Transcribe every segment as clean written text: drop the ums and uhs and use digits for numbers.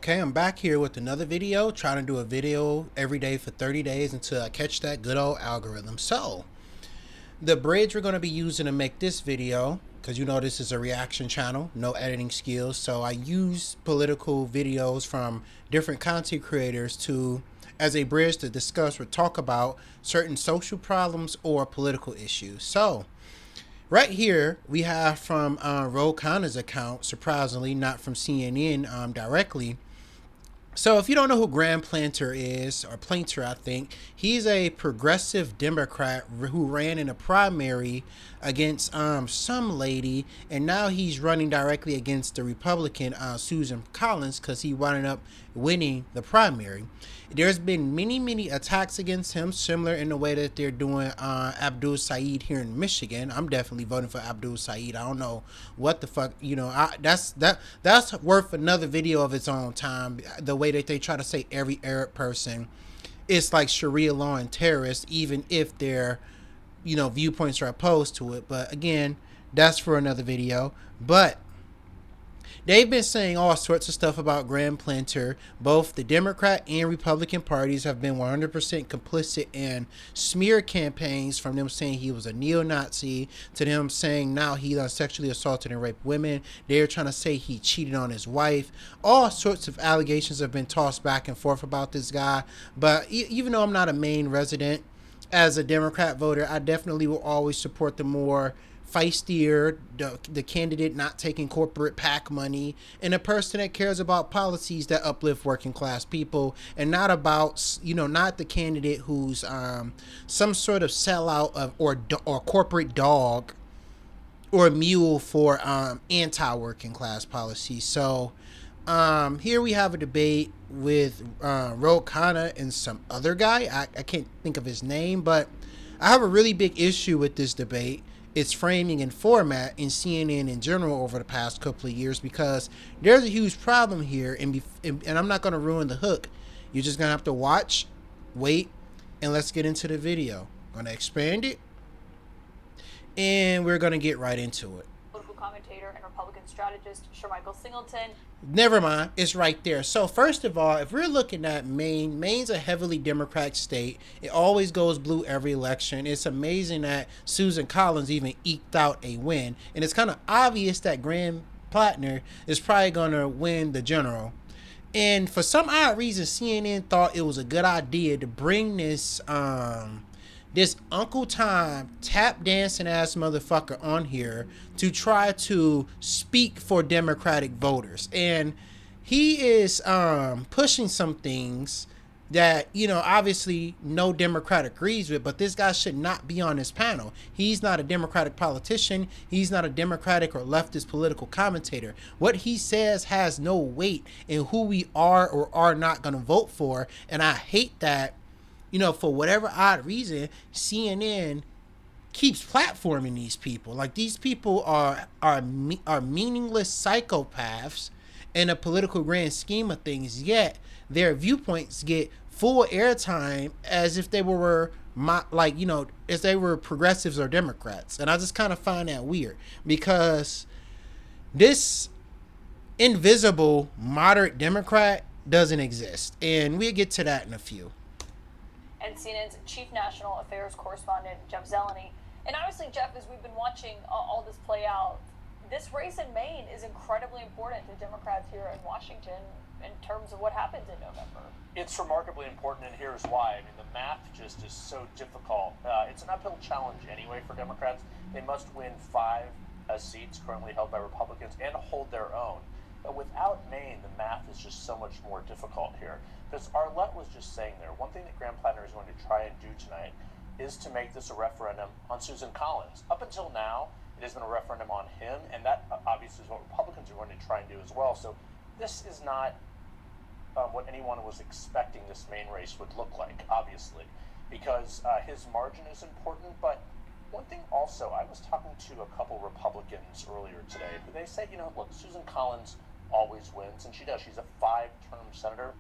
Okay, I'm back here with another video, trying to do a video every day for 30 days until I catch that good old algorithm. So, the bridge we're going to be using to make this video, because you know this is a reaction channel, no editing skills, so I use political videos from different content creators to as a bridge to discuss or talk about certain social problems or political issues. So, right here, we have from Ro Khanna's account, surprisingly, not from CNN directly. So, if you don't know who Graham Planter is, or Planter, I think, he's a progressive Democrat who ran in a primary against some lady, and now he's running directly against the Republican Susan Collins because he wound up winning the primary. There's been many attacks against him, similar in the way that they're doing Abdul Saeed here in Michigan. I'm definitely voting for Abdul Saeed. I don't know what the fuck, that's worth another video of its own time. The way that they try to say every Arab person is like Sharia law and terrorists, even if their viewpoints are opposed to it. But again, that's for another video. But they've been saying all sorts of stuff about Graham Planter. Both the Democrat and Republican parties have been 100% complicit in smear campaigns, from them saying he was a neo-Nazi to them saying now he sexually assaulted and raped women. They're trying to say he cheated on his wife. All sorts of allegations have been tossed back and forth about this guy. But even though I'm not a Maine resident, as a Democrat voter, I definitely will always support the more feistier, the candidate not taking corporate PAC money, and a person that cares about policies that uplift working class people, and not about, not the candidate who's some sort of sellout of or corporate dog or mule for anti-working class policies. So here we have a debate with Ro Khanna and some other guy. I can't think of his name, but I have a really big issue with this debate, its framing and format in CNN in general over the past couple of years, because there's a huge problem here, and I'm not going to ruin the hook. You're just going to have to watch, wait, and let's get into the video. I'm going to expand it, and we're going to get right into it. Political commentator and Republican strategist Shermichael Singleton. Never mind, it's right there. So first of all, if we're looking at Maine's a heavily Democratic state. It always goes blue every election. It's amazing that Susan Collins even eked out a win, and it's kind of obvious that Graham Plattner is probably going to win the general. And for some odd reason, CNN thought it was a good idea to bring this Uncle Tom tap dancing ass motherfucker on here to try to speak for Democratic voters. And he is pushing some things that, obviously no Democrat agrees with, but this guy should not be on this panel. He's not a Democratic politician. He's not a Democratic or leftist political commentator. What he says has no weight in who we are or are not going to vote for. And I hate that, for whatever odd reason, CNN keeps platforming these people. Like, these people are meaningless psychopaths in a political grand scheme of things, yet their viewpoints get full airtime as if they were as they were progressives or Democrats. And I just kind of find that weird, because this invisible moderate Democrat doesn't exist, and we'll get to that in a few. And CNN's chief national affairs correspondent, Jeff Zeleny. And honestly, Jeff, as we've been watching all this play out, this race in Maine is incredibly important to Democrats here in Washington in terms of what happens in November. It's remarkably important, and here's why. I mean, the math just is so difficult. It's an uphill challenge anyway for Democrats. They must win 5 seats currently held by Republicans and hold their own. But without Maine, the math is just so much more difficult here. Because Arlette was just saying there, one thing that Graham Plattner is going to try and do tonight is to make this a referendum on Susan Collins. Up until now, it has been a referendum on him, and that obviously is what Republicans are going to try and do as well. So this is not what anyone was expecting this Maine race would look like, obviously, because his margin is important. But one thing also, I was talking to a couple Republicans earlier today, who they said, look, Susan Collins always wins, and she does. She's a 5-term senator.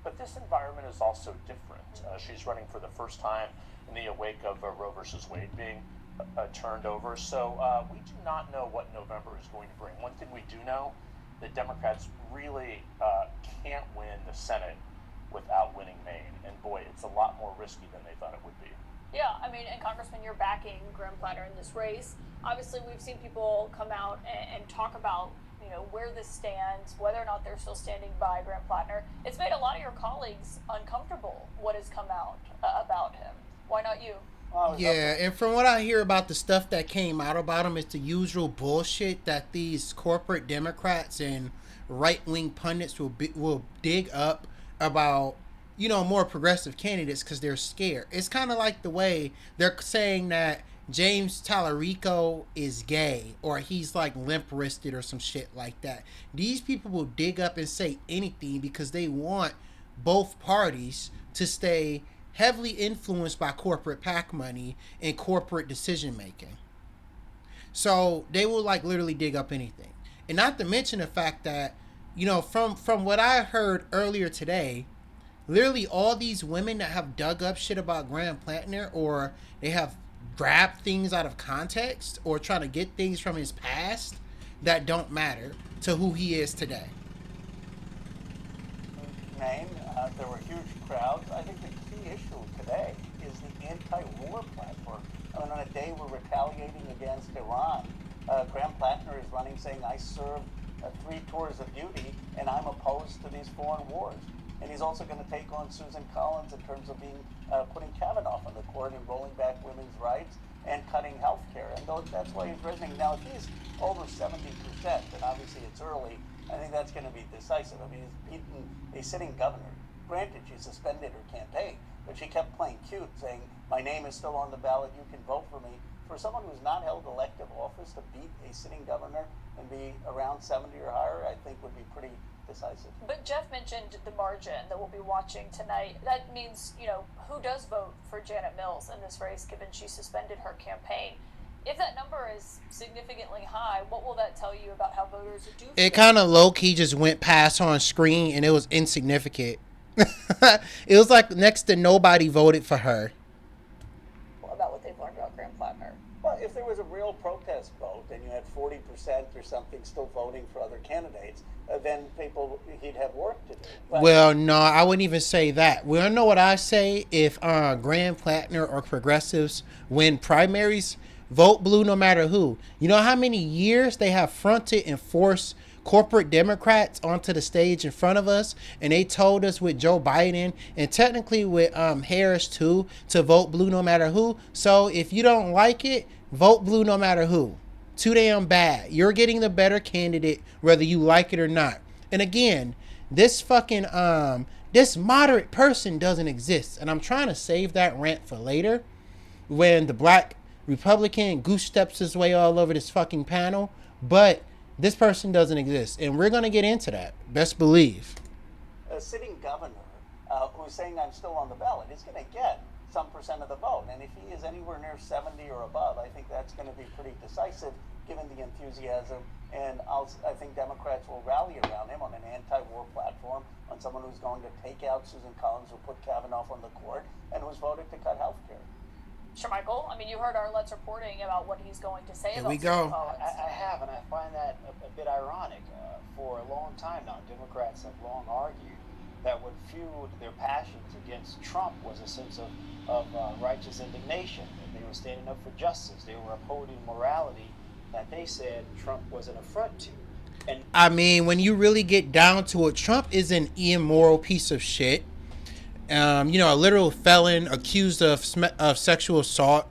But this environment is also different. She's running for the first time in the wake of Roe versus Wade being turned over. So we do not know what November is going to bring. One thing we do know the Democrats really can't win the Senate without winning Maine. And boy, it's a lot more risky than they thought it would be. Yeah, I mean, and Congressman, you're backing Graham Platter in this race. Obviously, we've seen people come out and talk about, you know, where this stands, whether or not they're still standing by Graham Platter. It's made a lot of your colleagues uncomfortable what has come out about him. Why not you? Yeah, and from what I hear about the stuff that came out about him, it's the usual bullshit that these corporate Democrats and right-wing pundits will dig up about, you know, more progressive candidates because they're scared. It's kind of like the way they're saying that James Tallarico is gay or he's like limp-wristed or some shit like that. These people will dig up and say anything because they want both parties to stay heavily influenced by corporate PAC money and corporate decision making. So they will like literally dig up anything. And not to mention the fact that, you know, from what I heard earlier today, literally all these women that have dug up shit about Graham Platter, or they have grabbed things out of context or trying to get things from his past that don't matter to who he is today. Maine, there were huge crowds. I think the key issue today is the anti-war platform. I mean, on a day we're retaliating against Iran, Graham Platter is running saying, I served 3 tours of duty and I'm opposed to these foreign wars. And he's also going to take on Susan Collins in terms of putting Kavanaugh on the court and rolling back women's rights and cutting health care. And that's why he's resonating. Now, if he's over 70%, and obviously it's early, I think that's going to be decisive. I mean, he's beaten a sitting governor. Granted, she suspended her campaign, but she kept playing cute, saying, my name is still on the ballot, you can vote for me. For someone who's not held elective office to beat a sitting governor and be around 70 or higher, I think would be pretty decisive. But Jeff mentioned the margin that we'll be watching tonight. That means, you know, who does vote for Janet Mills in this race, given she suspended her campaign? If that number is significantly high, what will that tell you about how voters do? It kind of low-key just went past on screen, and it was insignificant. It was like next to nobody voted for her. About what they've learned about Graham Platter. Well, if there was a real protest vote and you had 40% or something still voting for other candidates, then he'd have work to do. But Well, no, I wouldn't even say that. Well, you know what I say? If Graham Platter or progressives win primaries, vote blue no matter who. You know how many years they have fronted and forced corporate Democrats onto the stage in front of us, and they told us with Joe Biden and technically with Harris too to vote blue no matter who. So if you don't like it, vote blue no matter who. Too damn bad. You're getting the better candidate whether you like it or not. And again, this fucking this moderate person doesn't exist, and I'm trying to save that rant for later when the black Republican goose steps his way all over this fucking panel. But this person doesn't exist, and we're going to get into that. Best believe. a sitting governor who's saying I'm still on the ballot is going to get some percent of the vote. And if he is anywhere near 70 or above, I think that's going to be pretty decisive given the enthusiasm. And I think Democrats will rally around him on an anti-war platform, on someone who's going to take out Susan Collins, who put Kavanaugh on the court, and who's voted to cut health care. Sure, Michael. I mean, you heard Arlett's reporting about what he's going to say Here about we go. Susan Collins. I have, and I find that a bit ironic. For a long time now, Democrats have long argued that what fueled their passions against Trump was a sense of righteous indignation, that they were standing up for justice, they were upholding morality that they said Trump was an affront to. And I mean, when you really get down to it, Trump is an immoral piece of shit. A literal felon accused of sexual assault.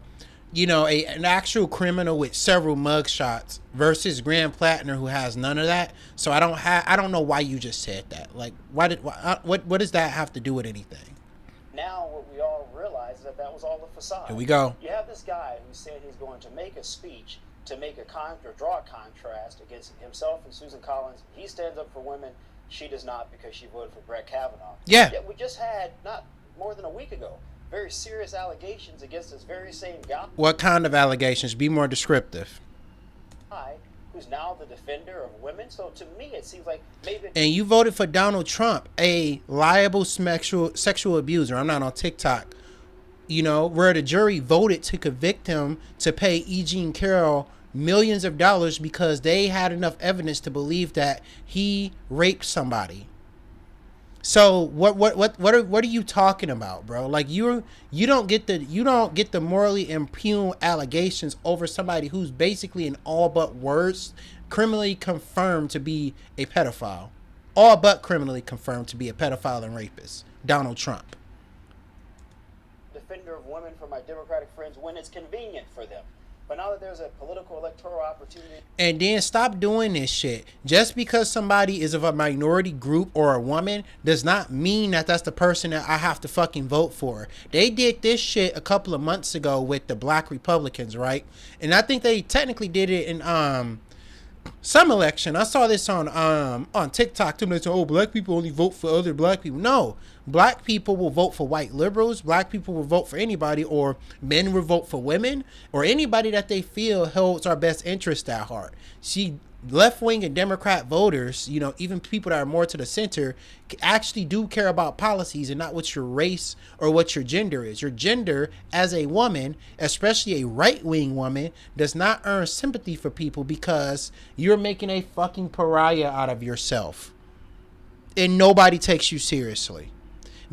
An actual criminal with several mugshots versus Graham Platter, who has none of that. So I don't know why you just said that. Like, what does that have to do with anything? now what we all realize is that was all a facade. Here we go. You have this guy who said he's going to make a speech to make draw a contrast against himself and Susan Collins. He stands up for women. She does not, because she voted for Brett Kavanaugh. Yeah. Yet we just had, not more than a week ago, very serious allegations against this very same guy. What kind of allegations? Be more descriptive. Who's now the defender of women. So to me, it seems like maybe. And you voted for Donald Trump, a liable sexual abuser. I'm not on TikTok. Where the jury voted to convict him to pay E. Jean Carroll millions of dollars because they had enough evidence to believe that he raped somebody. So what are you talking about, bro? Like you don't get the morally impugned allegations over somebody who's basically in all but words criminally confirmed to be a pedophile. All but criminally confirmed to be a pedophile and rapist. Donald Trump. Defender of women for my Democratic friends when it's convenient for them. But now that there's a political electoral opportunity. And then stop doing this shit. Just because somebody is of a minority group or a woman does not mean that that's the person that I have to fucking vote for. They did this shit a couple of months ago with the black Republicans, right? And I think they technically did it in some election. I saw this on TikTok too. They said, "Oh, black people only vote for other black people." No, black people will vote for white liberals. Black people will vote for anybody, or men will vote for women, or anybody that they feel holds our best interest at heart. See, left-wing and Democrat voters, you know, even people that are more to the center, actually do care about policies and not what your race or what your gender is. Your gender as a woman, especially a right-wing woman, does not earn sympathy for people because you're making a fucking pariah out of yourself. And nobody takes you seriously.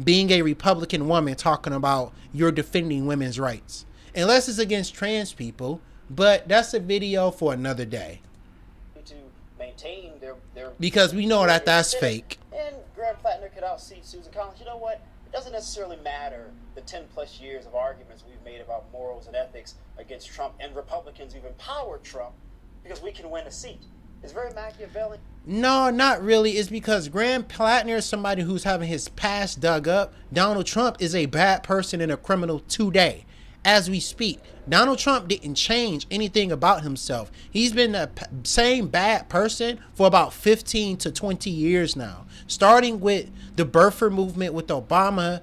Being a Republican woman talking about you're defending women's rights. Unless it's against trans people, but that's a video for another day. To maintain their Because we know that that's fake. And Graham Plattner could outseat Susan Collins. You know what? It doesn't necessarily matter the 10 plus years of arguments we've made about morals and ethics against Trump, and Republicans even power Trump because we can win a seat. It's very Machiavellian. No, not really. It's because Graham Plattner is somebody who's having his past dug up. Donald Trump is a bad person and a criminal today. As we speak, Donald Trump didn't change anything about himself. He's been the same bad person for about 15 to 20 years now. Starting with the birther movement with Obama,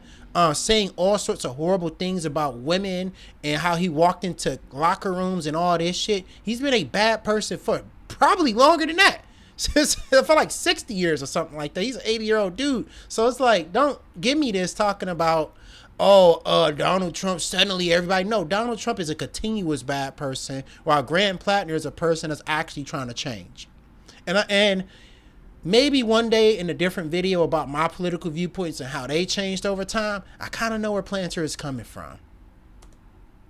saying all sorts of horrible things about women and how he walked into locker rooms and all this shit. He's been a bad person for probably longer than that. For like 60 years or something like that. He's an 80-year-old dude. So it's like, don't give me this talking about, Donald Trump, suddenly everybody. No, Donald Trump is a continuous bad person, while Graham Plattner is a person that's actually trying to change. And maybe one day in a different video about my political viewpoints and how they changed over time, I kind of know where Planter is coming from.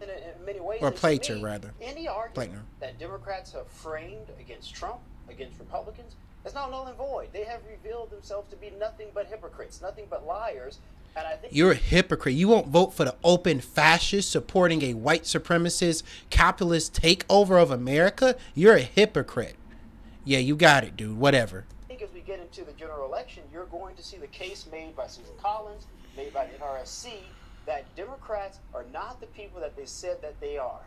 In many ways, Or and to Plater, me, rather. Any argument Plater. that Democrats have framed against Trump, against Republicans, is now null and void. They have revealed themselves to be nothing but hypocrites, nothing but liars. And I think You're a hypocrite. You won't vote for the open fascist supporting a white supremacist capitalist takeover of America. You're a hypocrite. Yeah, you got it, dude. Whatever. I think as we get into the general election, you're going to see the case made by Susan Collins, made by the NRSC, that Democrats are not the people that they said that they are.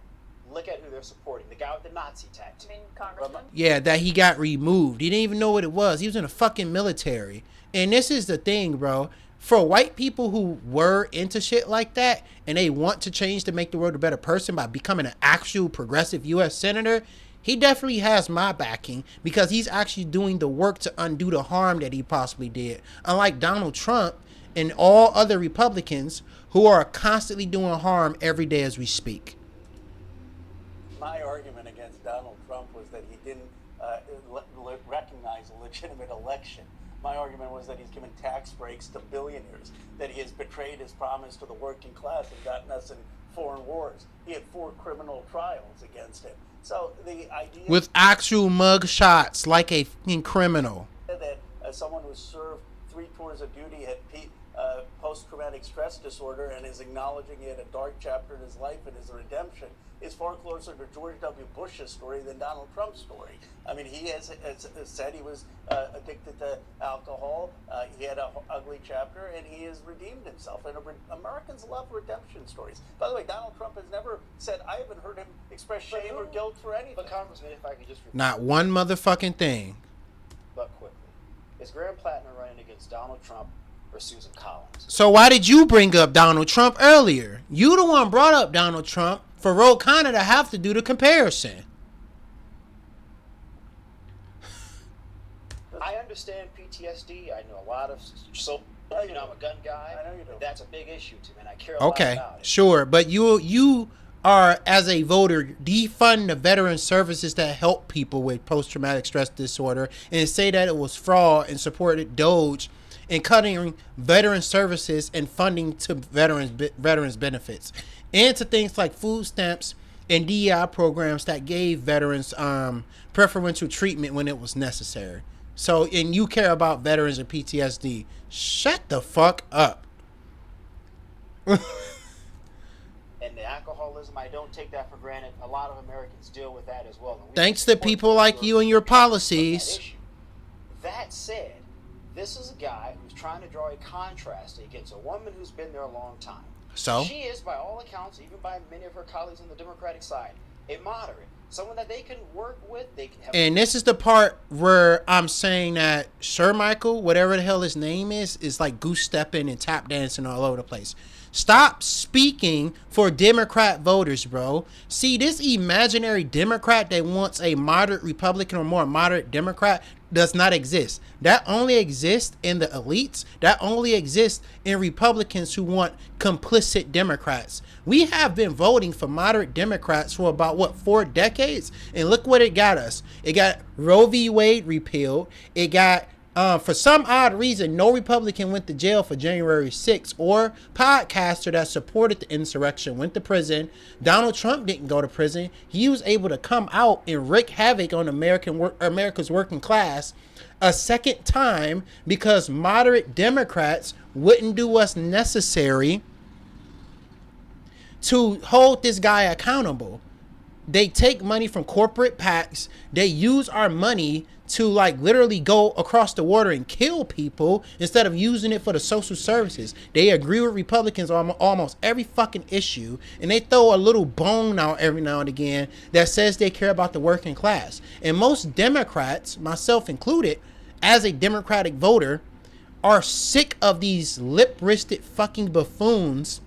Look at who they're supporting. The guy with the Nazi tattoo. I mean, Congressman. Yeah, that he got removed. He didn't even know what it was. He was in the fucking military. And this is the thing, bro. For white people who were into shit like that and they want to change to make the world a better person by becoming an actual progressive U.S. senator, he definitely has my backing because he's actually doing the work to undo the harm that he possibly did. Unlike Donald Trump and all other Republicans who are constantly doing harm every day as we speak. My argument against Donald Trump was that he didn't recognize a legitimate election. My argument was that he's given tax breaks to billionaires, that he has betrayed his promise to the working class and gotten us in foreign wars. He had 4 criminal trials against him. So the idea With actual mug shots like a fucking criminal. that someone who served 3 tours of duty had post-traumatic stress disorder and is acknowledging he had a dark chapter in his life and his redemption is far closer to George W. Bush's story than Donald Trump's story. I mean, he has said he was addicted to alcohol. He had an ugly chapter, and he has redeemed himself. And Americans love redemption stories. By the way, Donald Trump has never said, I haven't heard him express shame or guilt for anything. But Congressman, if I could just Not one motherfucking thing. but quickly, is Graham Plattner running against Donald Trump or Susan Collins? So why did you bring up Donald Trump earlier? You the one brought up Donald Trump for Ro Khanna to have to do the comparison. I understand PTSD. I know a lot of I'm a gun guy. I know you do. That's a big issue to me, and I care a lot Okay, about it. sure, but you are, as a voter, defund the veteran services that help people with post-traumatic stress disorder and say that it was fraud and supported Doge in cutting veteran services and funding to veterans benefits and to things like food stamps and DEI programs that gave veterans preferential treatment when it was necessary. So, and you care about veterans and PTSD. Shut the fuck up. And the alcoholism, I don't take that for granted. A lot of Americans deal with that as well. Thanks to people like you and your policies. That said, this is a guy who's trying to draw a contrast against a woman who's been there a long time. So? She is, by all accounts, even by many of her colleagues on the Democratic side, a moderate. Someone that they can work with. They can have. And this is the part where I'm saying that Sir Michael, whatever the hell his name is like goose stepping and tap dancing all over the place. Stop speaking for Democrat voters, bro. See, this imaginary Democrat that wants a moderate Republican or more moderate Democrat does not exist. That only exists in the elites. That only exists in Republicans who want complicit Democrats. We have been voting for moderate Democrats for about, 4 decades? And look what it got us. It got Roe v. Wade repealed. It got... for some odd reason, no Republican went to jail for January 6th, or podcaster that supported the insurrection went to prison. Donald Trump didn't go to prison. He was able to come out and wreak havoc on America's working class a second time because moderate Democrats wouldn't do what's necessary to hold this guy accountable. They take money from corporate PACs. They use our money to literally go across the water and kill people instead of using it for the social services. They agree with Republicans on almost every fucking issue, and they throw a little bone out every now and again that says they care about the working class. And most Democrats, myself included, as a Democratic voter, are sick of these lip-wristed fucking buffoons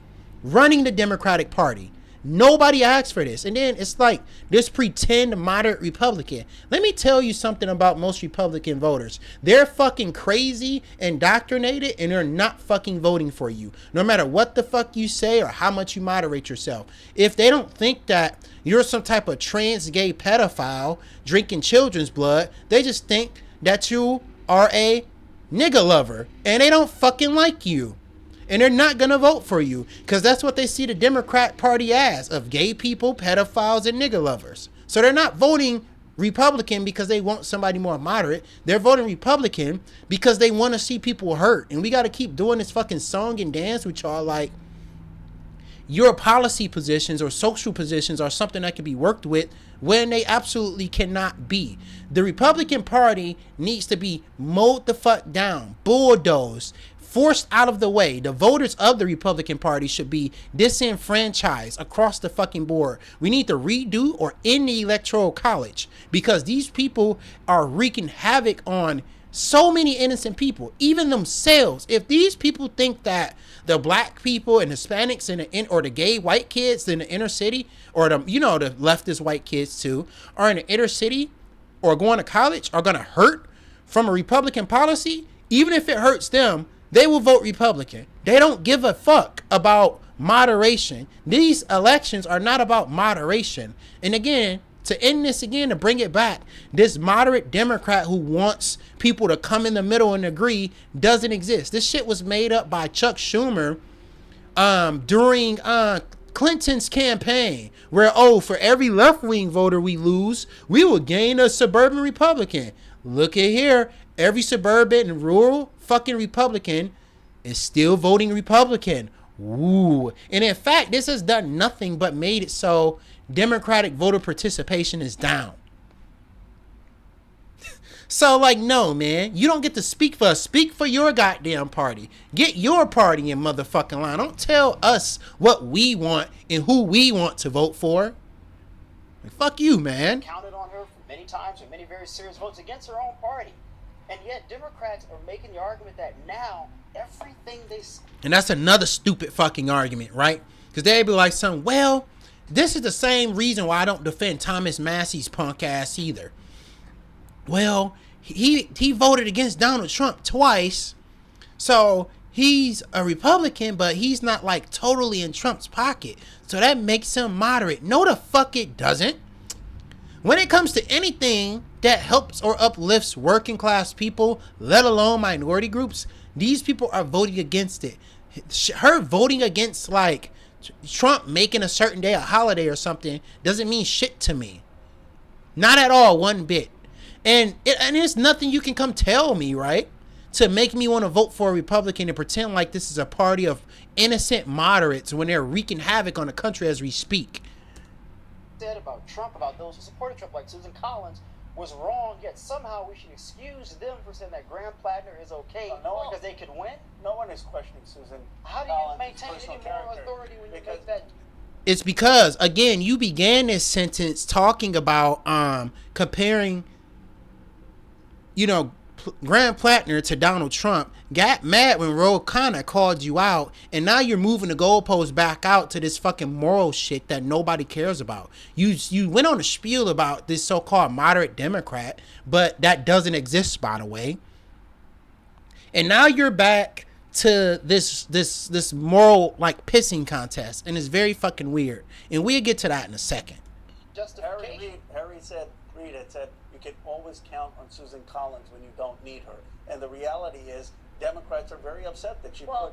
running the Democratic Party. Nobody asked for this. And then it's like this pretend moderate Republican. Let me tell you something about most Republican voters. They're fucking crazy, indoctrinated, and they're not fucking voting for you. No matter what the fuck you say or how much you moderate yourself. If they don't think that you're some type of trans gay pedophile drinking children's blood, they just think that you are a nigga lover. And they don't fucking like you. And they're not going to vote for you because that's what they see the Democrat Party as, of gay people, pedophiles, and nigger lovers. So they're not voting Republican because they want somebody more moderate. They're voting Republican because they want to see people hurt. And we got to keep doing this fucking song and dance with y'all like your policy positions or social positions are something that can be worked with when they absolutely cannot be. The Republican Party needs to be mowed the fuck down, bulldozed, forced out of the way. The voters of the Republican Party should be disenfranchised across the fucking board. We need to redo or end the Electoral College because these people are wreaking havoc on so many innocent people, even themselves. If these people think that the black people and Hispanics or the gay white kids in the inner city, or the leftist white kids too, are in the inner city or going to college are going to hurt from a Republican policy, even if it hurts them, they will vote Republican. They don't give a fuck about moderation. These elections are not about moderation. And again, to end this again, to bring it back, this moderate Democrat who wants people to come in the middle and agree doesn't exist. This shit was made up by Chuck Schumer during Clinton's campaign, where, for every left-wing voter we lose, we will gain a suburban Republican. Look at here. Every suburban and rural fucking Republican is still voting Republican. Woo. And in fact, this has done nothing but made it so Democratic voter participation is down. So, no, man, you don't get to speak for us. Speak for your goddamn party. Get your party in motherfucking line. Don't tell us what we want and who we want to vote for. Fuck you, man. Counted on her many times and many very serious votes against her own party. And yet Democrats are making the argument that now everything they say. And that's another stupid fucking argument, right? Because they'd be like, this is the same reason why I don't defend Thomas Massey's punk ass either. Well, he voted against Donald Trump twice. So he's a Republican, but he's not like totally in Trump's pocket. So that makes him moderate. No, the fuck it doesn't. When it comes to anything that helps or uplifts working class people, let alone minority groups, these people are voting against it. Her voting against like Trump making a certain day a holiday or something doesn't mean shit to me. Not at all, one bit. And there's nothing you can come tell me, right, to make me want to vote for a Republican and pretend like this is a party of innocent moderates when they're wreaking havoc on the country as we speak. Said about Trump, about those who supported Trump, like Susan Collins, was wrong, yet somehow we should excuse them for saying that Graham Plattner is okay because they could win? No one is questioning Susan. How do you maintain any moral authority when you make that? It's because, again, you began this sentence talking about comparing, Graham Plattner to Donald Trump, got mad when Ro Khanna called you out, and now you're moving the goalposts back out to this fucking moral shit that nobody cares about. You went on a spiel about this so-called moderate Democrat, but that doesn't exist, by the way. And now you're back to this moral like pissing contest, and it's very fucking weird. And we'll get to that in a second. Harry said, Reid had said, you can always count on Susan Collins when you don't need her. And the reality is, Democrats are very upset that she put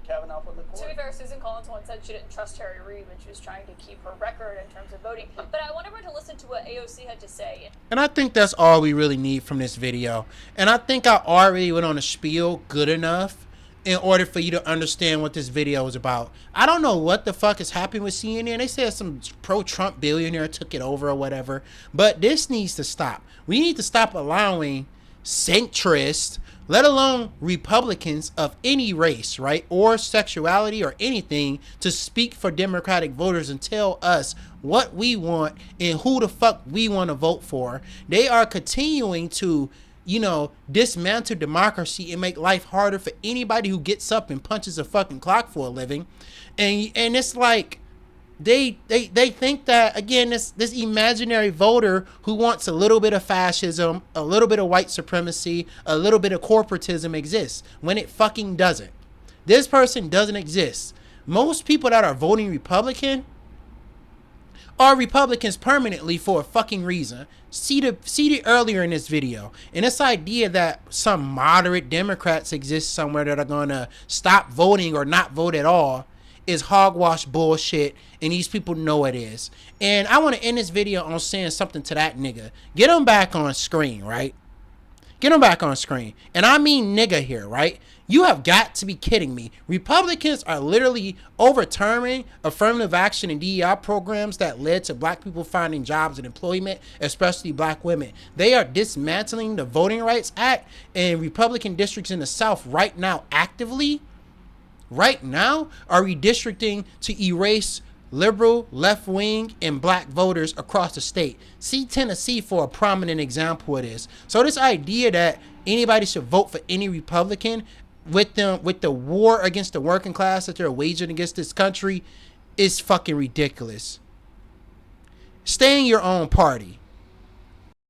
Kavanaugh on the court. To be fair, Susan Collins once said she didn't trust Harry Reid when she was trying to keep her record in terms of voting. But I want everyone to listen to what AOC had to say. And I think that's all we really need from this video. And I think I already went on a spiel good enough in order for you to understand what this video is about. I don't know what the fuck is happening with CNN. They said some pro-Trump billionaire took it over or whatever. But this needs to stop. We need to stop allowing centrists, let alone Republicans of any race, right, or sexuality or anything, to speak for Democratic voters and tell us what we want and who the fuck we want to vote for. They are continuing to dismantle democracy and make life harder for anybody who gets up and punches a fucking clock for a living. And it's like they think that, again, this imaginary voter who wants a little bit of fascism, a little bit of white supremacy, a little bit of corporatism exists, when it fucking doesn't. This person doesn't exist. Most people that are voting Republican are Republicans permanently for a fucking reason. See the earlier in this video. And this idea that some moderate Democrats exist somewhere that are gonna stop voting or not vote at all is hogwash bullshit, and these people know it is. And I want to end this video on saying something to that nigga. Get him back on screen, right? Get him back on screen. And I mean nigga here, right? You have got to be kidding me. Republicans are literally overturning affirmative action and DEI programs that led to black people finding jobs and employment, especially black women. They are dismantling the Voting Rights Act in Republican districts in the South right now, actively. Right now, are redistricting to erase liberal, left-wing, and black voters across the state. See Tennessee for a prominent example of this. So this idea that anybody should vote for any Republican with the war against the working class that they're waging against this country is fucking ridiculous. Stay in your own party.